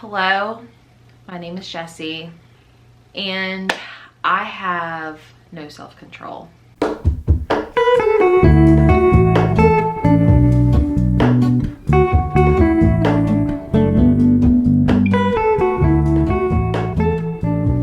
Hello, my name is Jessie, and I have no self-control.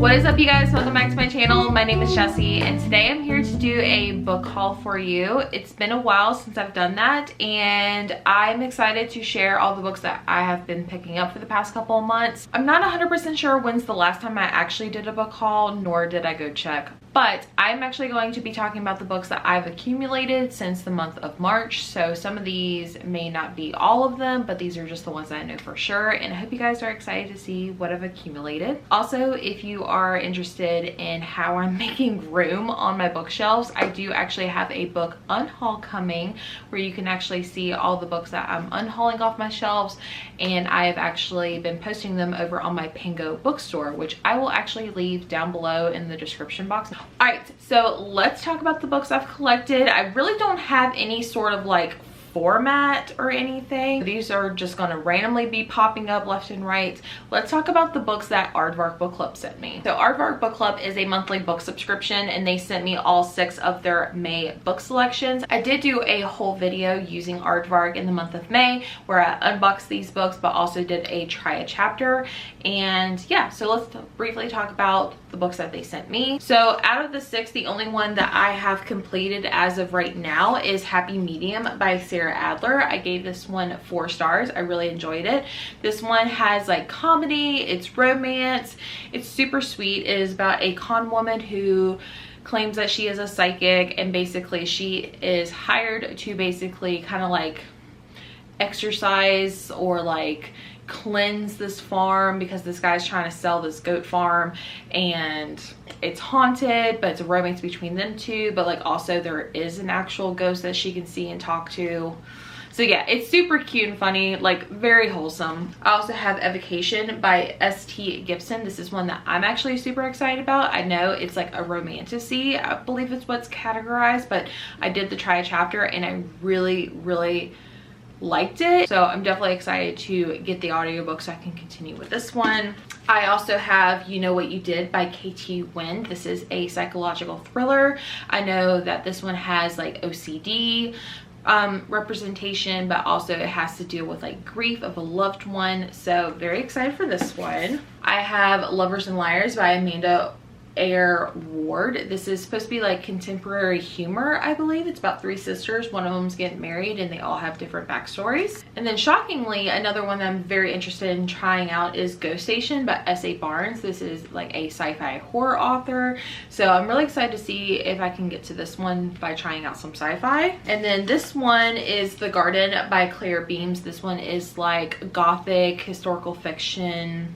What is up, you guys? Welcome back to my channel. My name is Jessie, and today I'm here to do a book haul for you. It's been a while since I've done that, and I'm excited to share all the books that I have been picking up for the past couple of months. I'm not 100% sure when's the last time I actually did a book haul, nor did I go check. But I'm actually going to be talking about the books that I've accumulated since the month of March. So some of these may not be all of them, but these are just the ones that I know for sure. And I hope you guys are excited to see what I've accumulated. Also, if you are interested in how I'm making room on my bookshelves, I do actually have a book unhaul coming where you can actually see all the books that I'm unhauling off my shelves. And I have actually been posting them over on my Pingo bookstore, which I will actually leave down below in the description box. All right, so let's talk about the books I've collected. I really don't have any sort of like format or anything. These are just going to randomly be popping up left and right. Let's talk about the books that Arvar Book Club sent me. So Arvar Book Club is a monthly book subscription, and they sent me all 6 of their May book selections. I did do a whole video using Arvar in the month of May where I unboxed these books, but also did a try a chapter. And yeah, so let's briefly talk about the books that they sent me. So out of the 6, the only one that I have completed as of right now is Happy Medium by Sarah Adler. I gave this one 4 stars. I really enjoyed it. This one has like comedy, it's romance, it's super sweet. It is about a con woman who claims that she is a psychic, and basically she is hired to basically kind of like exercise or like cleanse this farm because this guy's trying to sell this goat farm, and it's haunted, but it's a romance between them two, but like also there is an actual ghost that she can see and talk to. So yeah, it's super cute and funny, like very wholesome. I also have Evocation by S.T. Gibson. This is one that I'm actually super excited about. I know it's like a romantasy, I believe it's what's categorized, but I did the try a chapter and I really liked it. So I'm definitely excited to get the audiobook so I can continue with this one. I also have You Know What You Did by K.T. Wynn. This is a psychological thriller. I know that this one has like OCD representation, but also it has to deal with like grief of a loved one. So very excited for this one. I have Lovers and Liars by Amanda Ward. This is supposed to be like contemporary humor, I believe. It's about 3 sisters. One of them's getting married and they all have different backstories. And then shockingly, another one that I'm very interested in trying out is Ghost Station by S.A. Barnes. This is like a sci-fi horror author. So I'm really excited to see if I can get to this one by trying out some sci-fi. And then this one is The Garden by Claire Beams. This one is like gothic historical fiction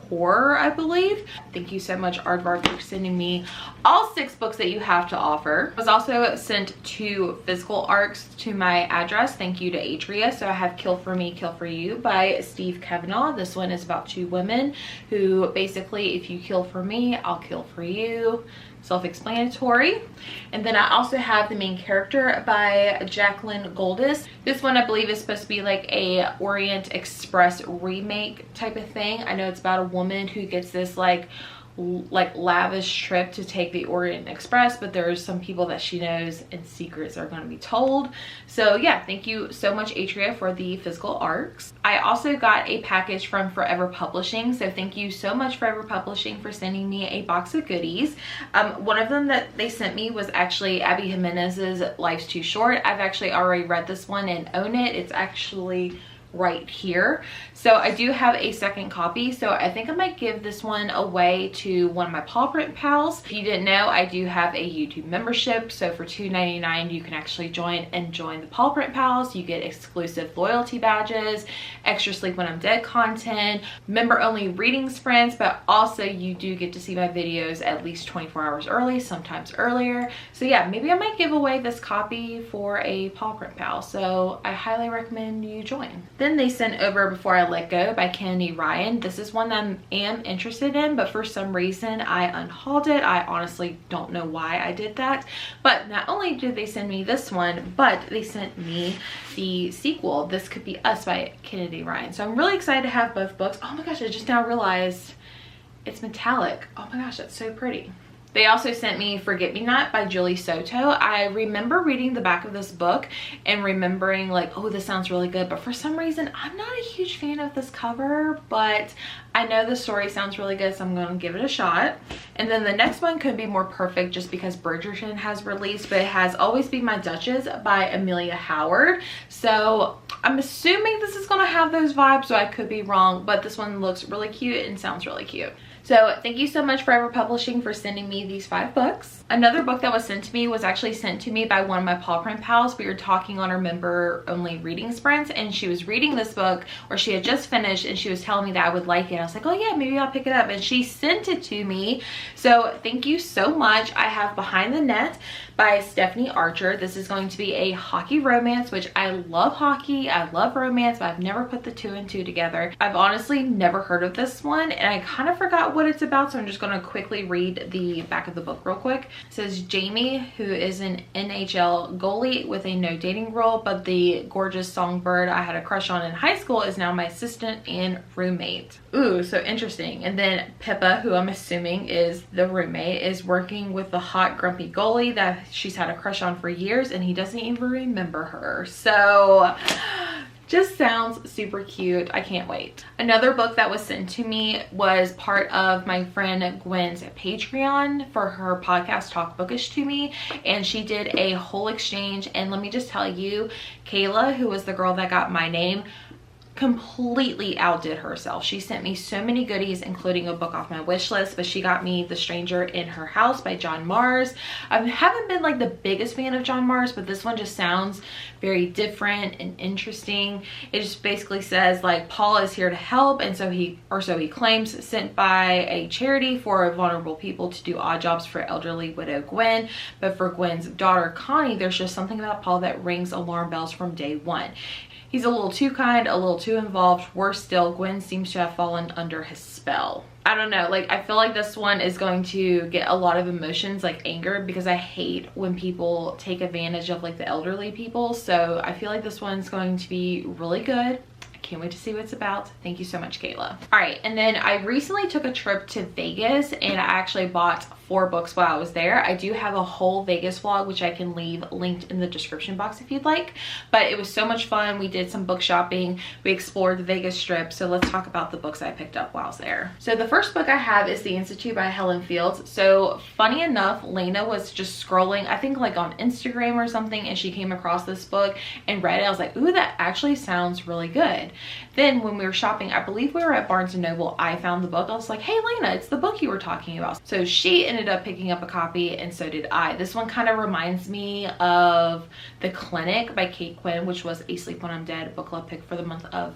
horror, I believe. Thank you so much, Arvar, for sending me all 6 books that you have to offer. I was also sent 2 physical ARCs to my address. Thank you to Atria. So I have Kill for Me, Kill for You by Steve Kavanaugh. This one is about 2 women who basically, if you kill for me, I'll kill for you. Self-explanatory. And then I also have The Main Character by Jacqueline Goldis. This one I believe is supposed to be like a Orient Express remake type of thing. I know it's about a woman who gets this like lavish trip to take the Orient Express, but there's some people that she knows and secrets are going to be told. So yeah, thank you so much, Atria, for the physical ARCs. I also got a package from Forever Publishing, so thank you so much, Forever Publishing, for sending me a box of goodies. One of them that they sent me was actually Abby Jimenez's Life's Too Short. I've actually already read this one and own it. It's actually right here. So I do have a second copy, so I think I might give this one away to one of my paw print pals. If you didn't know, I do have a YouTube membership, so for $2.99 you can actually join the paw print pals. You get exclusive loyalty badges, extra Sleep When I'm Dead content, member only reading sprints, but also you do get to see my videos at least 24 hours early, sometimes earlier. So yeah, maybe I might give away this copy for a paw print pal, so I highly recommend you join. Then they sent over Before I Let Go by Kennedy Ryan. This is one that I am interested in, but for some reason I unhauled it. I honestly don't know why I did that. But not only did they send me this one, but they sent me the sequel, This Could Be Us by Kennedy Ryan. So I'm really excited to have both books. Oh my gosh, I just now realized it's metallic. Oh my gosh, that's so pretty. They also sent me Forget Me Not by Julie Soto. I remember reading the back of this book and remembering like, oh, this sounds really good. But for some reason, I'm not a huge fan of this cover, but I know the story sounds really good, so I'm going to give it a shot. And then the next one could be more perfect just because Bridgerton has released, but it has Always Be My Duchess by Amelia Howard. So I'm assuming this is going to have those vibes, so I could be wrong, but this one looks really cute and sounds really cute. So thank you so much Forever Publishing for sending me these 5 books. Another book that was sent to me was actually sent to me by one of my paw print pals. We were talking on our member only reading sprints, and she was reading this book, or she had just finished, and she was telling me that I would like it. I was like, oh yeah, maybe I'll pick it up, and she sent it to me. So thank you so much. I have Behind the Net by Stephanie Archer. This is going to be a hockey romance, which I love hockey, I love romance, but I've never put the 2 and 2 together. I've honestly never heard of this one, and I kind of forgot what it's about, so I'm just going to quickly read the back of the book real quick. It says Jamie, who is an NHL goalie with a no dating rule, but the gorgeous songbird I had a crush on in high school is now my assistant and roommate. Ooh, so interesting. And then Pippa, who I'm assuming is the roommate, is working with the hot grumpy goalie that she's had a crush on for years, and he doesn't even remember her. So just sounds super cute. I can't wait. Another book that was sent to me was part of my friend Gwen's Patreon for her podcast Talk Bookish to Me, and she did a whole exchange. And let me just tell you, Kayla, who was the girl that got my name, completely outdid herself. She sent me so many goodies, including a book off my wish list, but she got me The Stranger in Her House by John Mars. I haven't been like the biggest fan of John Mars, but this one just sounds very different and interesting. It just basically says like Paul is here to help, and so he claims, sent by a charity for vulnerable people to do odd jobs for elderly widow Gwen. But for Gwen's daughter Connie, there's just something about Paul that rings alarm bells from day one. He's a little too kind, a little too involved. Worse still, Gwen seems to have fallen under his spell. I don't know, like I feel like this one is going to get a lot of emotions, like anger, because I hate when people take advantage of like the elderly people. So I feel like this one's going to be really good. Can't wait to see what it's about. Thank you so much, Kayla. All right, and then I recently took a trip to Vegas, and I actually bought 4 books while I was there. I do have a whole Vegas vlog, which I can leave linked in the description box if you'd like. But it was so much fun. We did some book shopping. We explored the Vegas Strip. So let's talk about the books I picked up while I was there. So the first book I have is The Institute by Helen Fields. So funny enough, Lena was just scrolling, I think like on Instagram or something, and she came across this book and read it. I was like, ooh, that actually sounds really good. Then when we were shopping, I believe we were at Barnes & Noble, I found the book. I was like, hey Lena, it's the book you were talking about. So she ended up picking up a copy, and so did I. This one kind of reminds me of The Clinic by Kate Quinn, which was a Sleep When I'm Dead book club pick for the month of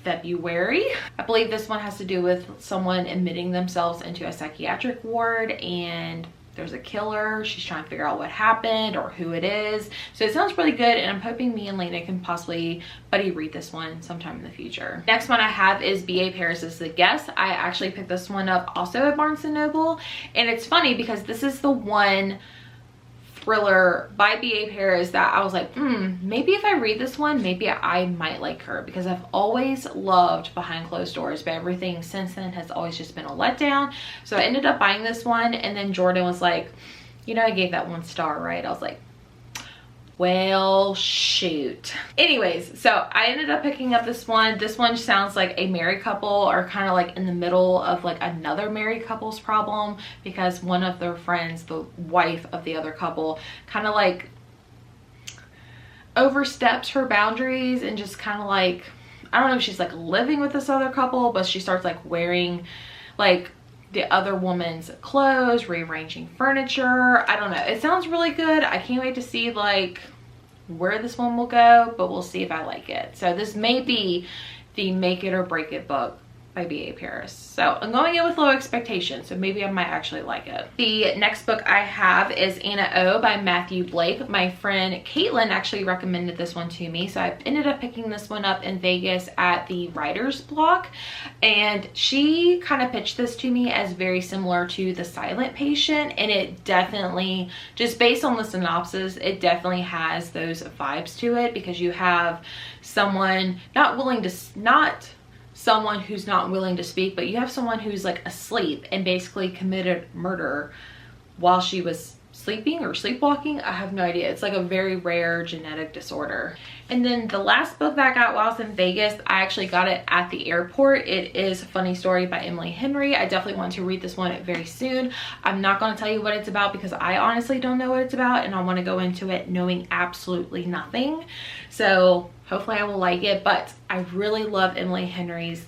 February. I believe this one has to do with someone admitting themselves into a psychiatric ward, and there's a killer. She's trying to figure out what happened or who it is. So it sounds really good, and I'm hoping me and Lena can possibly buddy read this one sometime in the future. Next one I have is B.A. Paris' The Guest. I actually picked this one up also at Barnes & Noble, and it's funny because this is the one thriller by B.A. Paris that I was like, maybe if I read this one, maybe I might like her, because I've always loved Behind Closed Doors, but everything since then has always just been a letdown. So I ended up buying this one, and then Jordan was like, you know, I gave that 1 star, right? I was like, well, shoot. Anyways, so I ended up picking up this one. This one sounds like a married couple are kind of like in the middle of like another married couple's problem, because one of their friends, the wife of the other couple, kind of like oversteps her boundaries and just kind of like, I don't know if she's like living with this other couple, but she starts like wearing like the other woman's clothes, rearranging furniture. I don't know. It sounds really good. I can't wait to see like where this one will go, but we'll see if I like it. So this may be the make it or break it book by B.A. Paris. So I'm going in with low expectations, so maybe I might actually like it. The next book I have is Anna O by Matthew Blake. My friend Caitlin actually recommended this one to me, so I ended up picking this one up in Vegas at the writer's block, and she kind of pitched this to me as very similar to The Silent Patient, and it definitely, just based on the synopsis, it definitely has those vibes to it, because you have someone someone who's not willing to speak, but you have someone who's like asleep and basically committed murder while she was sleeping or sleepwalking. I have no idea. It's like a very rare genetic disorder. And then the last book that I got while I was in Vegas, I actually got it at the airport. It is A Funny Story by Emily Henry. I definitely want to read this one very soon. I'm not going to tell you what it's about because I honestly don't know what it's about, and I want to go into it knowing absolutely nothing. So hopefully I will like it, but I really love Emily Henry's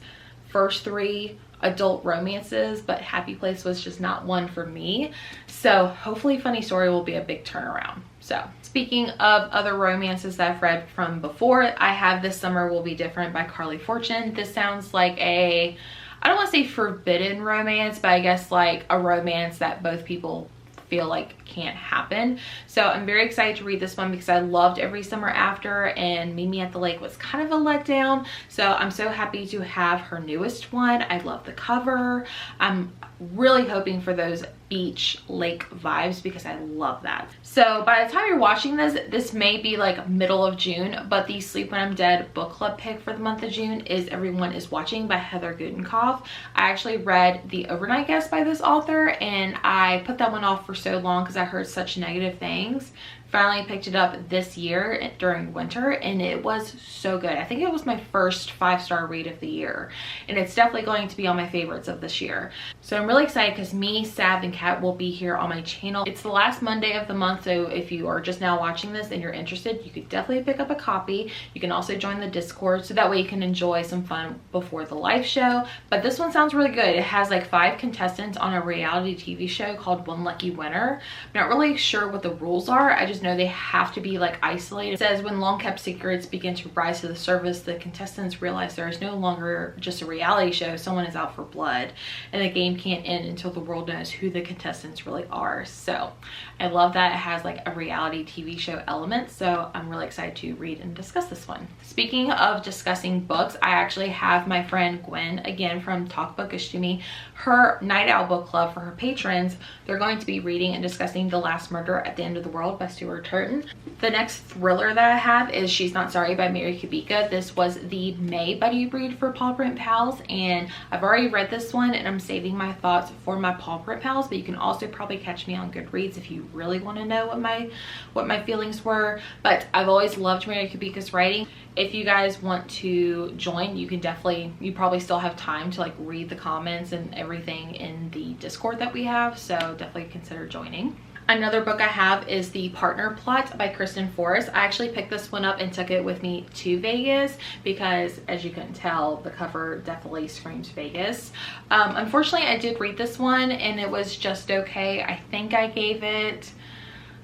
first 3 adult romances, but Happy Place was just not one for me. So hopefully Funny Story will be a big turnaround. So speaking of other romances that I've read from before, I have This Summer Will Be Different by Carly Fortune. This sounds like I don't want to say forbidden romance, but I guess like a romance that both people feel like can't happen. So I'm very excited to read this one because I loved Every Summer After, and Mimi at the Lake was kind of a letdown. So I'm so happy to have her newest one. I love the cover. I'm really hoping for those beach lake vibes because I love that. So by the time you're watching this may be like middle of June, but the Sleep When I'm Dead book club pick for the month of June is Everyone Is Watching by Heather Gutenkopf. I actually read The Overnight Guest by this author, and I put that one off for so long because I heard such negative things. Finally picked it up this year during winter, and it was so good. I think it was my first 5-star read of the year, and it's definitely going to be on my favorites of this year. So I'm really excited because me, Sav, and Kat will be here on my channel. It's the last Monday of the month, so if you are just now watching this and you're interested, you could definitely pick up a copy. You can also join the Discord, so that way you can enjoy some fun before the live show. But this one sounds really good. It has like 5 contestants on a reality TV show called One Lucky Winner. I'm not really sure what the rules are. I just know they have to be like isolated. It says when long kept secrets begin to rise to the surface, the contestants realize there is no longer just a reality show. Someone is out for blood, and the game can't end until the world knows who the contestants really are. So I love that it has like a reality TV show element. So I'm really excited to read and discuss this one. Speaking of discussing books, I actually have my friend Gwen again from Talk Bookish to Me, her Night Owl book club for her patrons. They're going to be reading and discussing The Last Murder at the End of the World by Stuart Turton. The next thriller that I have is She's Not Sorry by Mary Kubica. This was the May buddy read for Paw Print Pals, and I've already read this one, and I'm saving my thoughts for my Paw Print Pals, but you can also probably catch me on Goodreads if you really want to know what my feelings were. But I've always loved Mary Kubica's writing. If you guys want to join, you can definitely, you probably still have time to like read the comments and everything in the Discord that we have, so definitely consider joining. Another book I have is The Partner Plot by Kristen Forrest. I actually picked this one up and took it with me to Vegas because, as you can tell, the cover definitely screams Vegas. Unfortunately, I did read this one and it was just okay. I think I gave it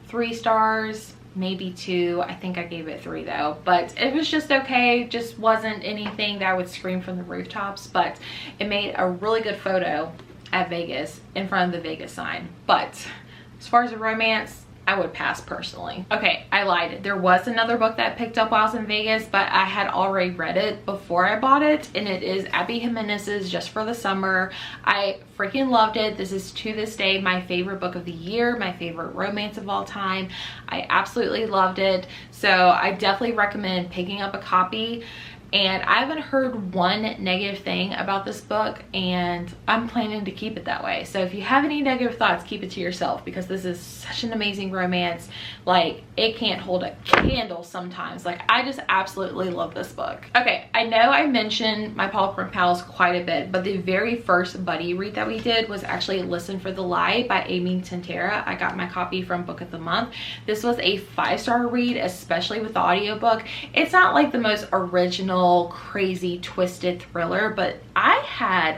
3 stars, maybe 2. I think I gave it 3 though, but it was just okay. Just wasn't anything that I would scream from the rooftops, but it made a really good photo at Vegas in front of the Vegas sign. But as far as a romance, I would pass personally. Okay, I lied. There was another book that I picked up while I was in Vegas, but I had already read it before I bought it, and it is Abby Jimenez's Just for the Summer. I freaking loved it. This is to this day my favorite book of the year, my favorite romance of all time. I absolutely loved it. So I definitely recommend picking up a copy. And I haven't heard one negative thing about this book, and I'm planning to keep it that way. So if you have any negative thoughts, keep it to yourself, because this is such an amazing romance. Like, it can't hold a candle sometimes. Like, I just absolutely love this book. Okay, I know I mentioned my Paw Print Pals quite a bit, but the very first buddy read that we did was actually Listen for the Lie by Amy Tantera. I got my copy from Book of the Month. This was a 5-star read, especially with the audiobook. It's not like the most original, crazy, twisted thriller, but I had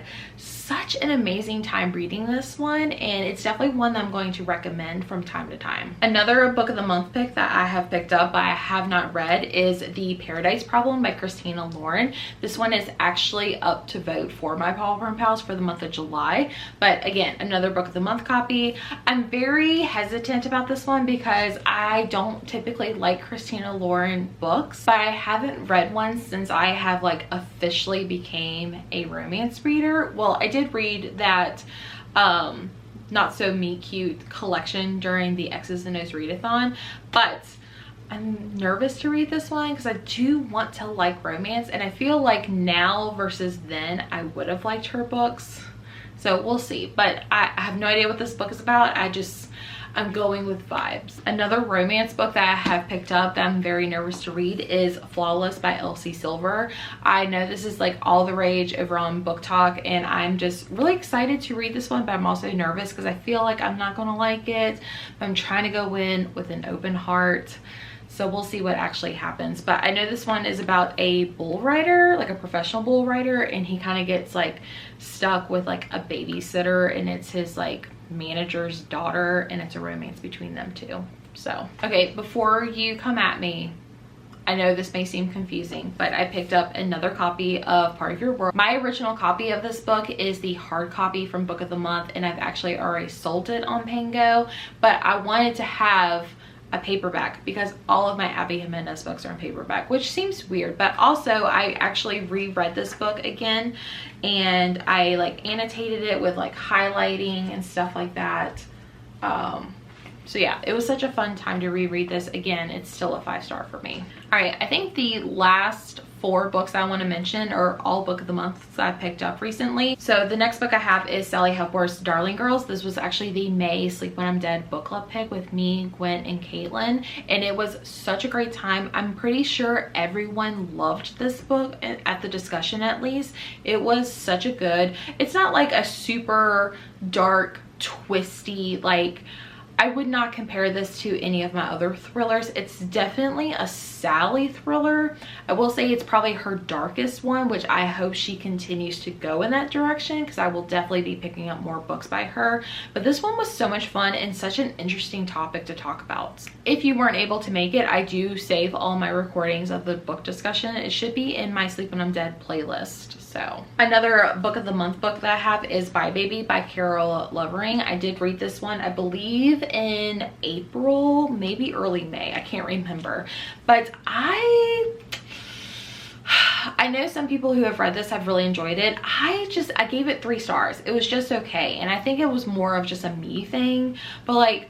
such an amazing time reading this one, and it's definitely one that I'm going to recommend from time to time. Another book of the month pick that I have picked up but I have not read is The Paradise Problem by Christina Lauren. This one is actually up to vote for my Popcorn Pals for the month of July, but again, another book of the month copy. I'm very hesitant about this one because I don't typically like Christina Lauren books, but I haven't read one since I have like officially became a romance reader. Well, I did read that Not So Meet Cute collection during the X's and O's readathon, but I'm nervous to read this one because I do want to like romance, and I feel like now versus then I would have liked her books, so we'll see. But I have no idea what this book is about. I'm going with vibes. Another romance book that I have picked up that I'm very nervous to read is Flawless by Elsie Silver. I know this is like all the rage over on Book Talk, and I'm just really excited to read this one, but I'm also nervous because I feel like I'm not gonna like it. But I'm trying to go in with an open heart. So we'll see what actually happens. But I know this one is about a bull rider, like a professional bull rider, and he kind of gets like stuck with like a babysitter, and it's his like manager's daughter, and it's a romance between them two. So okay, before you come at me, I know this may seem confusing, but I picked up another copy of Part of Your World. My original copy of this book is the hard copy from Book of the Month, and I've actually already sold it on Pango, but I wanted to have a paperback because all of my Abby Jimenez books are in paperback, which seems weird, but also I actually reread this book again, and I like annotated it with like highlighting and stuff like that. So yeah, it was such a fun time to reread this again. It's still a 5-star for me. All right, I think the last 4 books I want to mention are all book of the months I picked up recently. So the next book I have is Sally Hepworth's Darling Girls. This was actually the May Sleep When I'm Dead book club pick with me, Gwen, and Caitlin, and it was such a great time. I'm pretty sure everyone loved this book at the discussion, at least. It was such a good, it's not like a super dark, twisty, like, I would not compare this to any of my other thrillers. It's definitely a Sally thriller. I will say it's probably her darkest one, which I hope she continues to go in that direction because I will definitely be picking up more books by her. But this one was so much fun and such an interesting topic to talk about. If you weren't able to make it, I do save all my recordings of the book discussion. It should be in my Sleep When I'm Dead playlist. So another book of the month book that I have is Bye Baby by Carol Lovering. I did read this one, I believe in April, maybe early May, I can't remember, but I know some people who have read this have really enjoyed it. I gave it 3 stars. It was just okay, and I think it was more of just a me thing, but like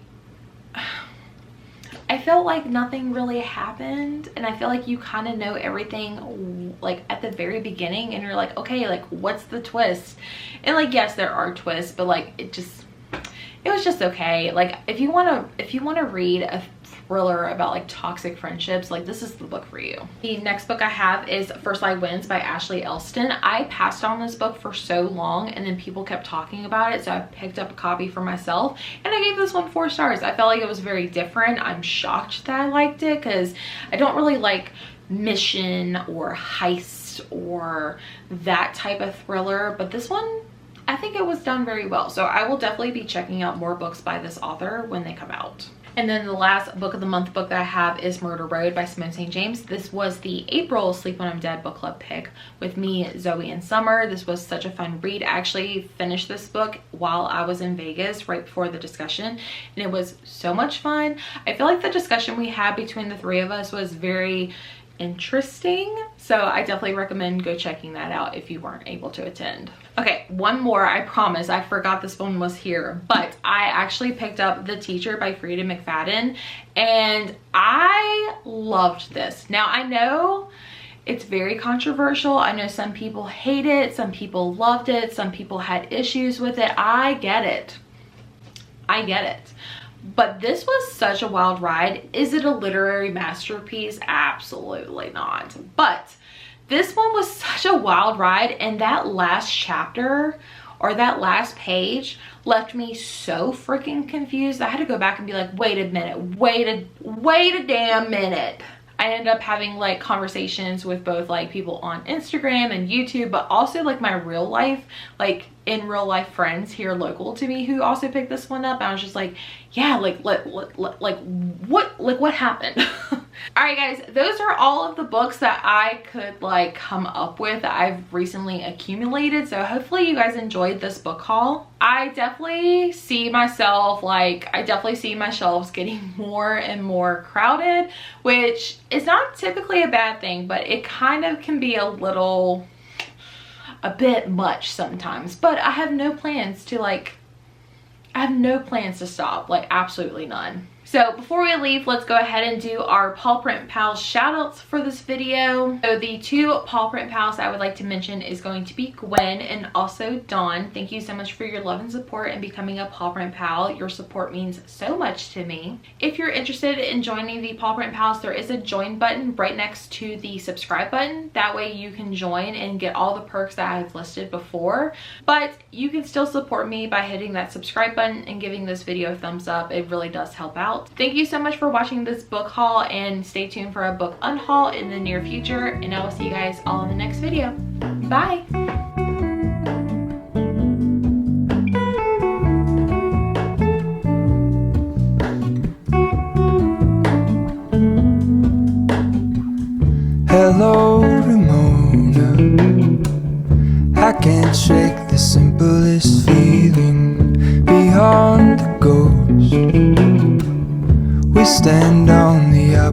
I felt like nothing really happened, and I feel like you kind of know everything like at the very beginning, and you're like, okay, like what's the twist? And like, yes, there are twists, but like it was just okay. Like if you want to read a thriller about like toxic friendships, like this is the book for you. The next book I have is First Light Wins by Ashley Elston. I passed on this book for so long, and then people kept talking about it, so I picked up a copy for myself, and I gave this one 4 stars. I felt like it was very different. I'm shocked that I liked it because I don't really like mission or heist or that type of thriller, but this one, I think it was done very well. So I will definitely be checking out more books by this author when they come out. And then the last book of the month book that I have is Murder Road by Simone St. James. This was the April Sleep When I'm Dead book club pick with me, Zoe, and Summer. This was such a fun read. I actually finished this book while I was in Vegas right before the discussion, and it was so much fun. I feel like the discussion we had between the 3 of us was very interesting, so I definitely recommend go checking that out if you weren't able to attend. Okay, one more. I promise I forgot this one was here, but I actually picked up The Teacher by Frida McFadden, and I loved this. Now I know it's very controversial. I know some people hate it, some people loved it, some people had issues with it. I get it. But this was such a wild ride. Is it a literary masterpiece? Absolutely not. But this one was such a wild ride, and that last chapter or that last page left me so freaking confused. I had to go back and be like, wait a minute, wait a damn minute. I ended up having like conversations with both like people on Instagram and YouTube, but also like my real life, like in real life friends here local to me who also picked this one up. I was just like, yeah, like what happened? All right guys, those are all of the books that I could like come up with that I've recently accumulated. So hopefully you guys enjoyed this book haul. I definitely see myself, like I definitely see my shelves getting more and more crowded, which is not typically a bad thing, but it kind of can be a bit much sometimes. But I have no plans to stop, like absolutely none. So before we leave, let's go ahead and do our Paw Print Pals shout outs for this video. So the two Paw Print Pals I would like to mention is going to be Gwen and also Dawn. Thank you so much for your love and support and becoming a Paw Print Pal. Your support means so much to me. If you're interested in joining the Paw Print Pals, there is a join button right next to the subscribe button. That way you can join and get all the perks that I've listed before. But you can still support me by hitting that subscribe button and giving this video a thumbs up. It really does help out. Thank you so much for watching this book haul, and stay tuned for a book unhaul in the near future, and I will see you guys all in the next video. Bye! Hello, Ramona. I can't shake the simplest feeling beyond the ghost. We stand on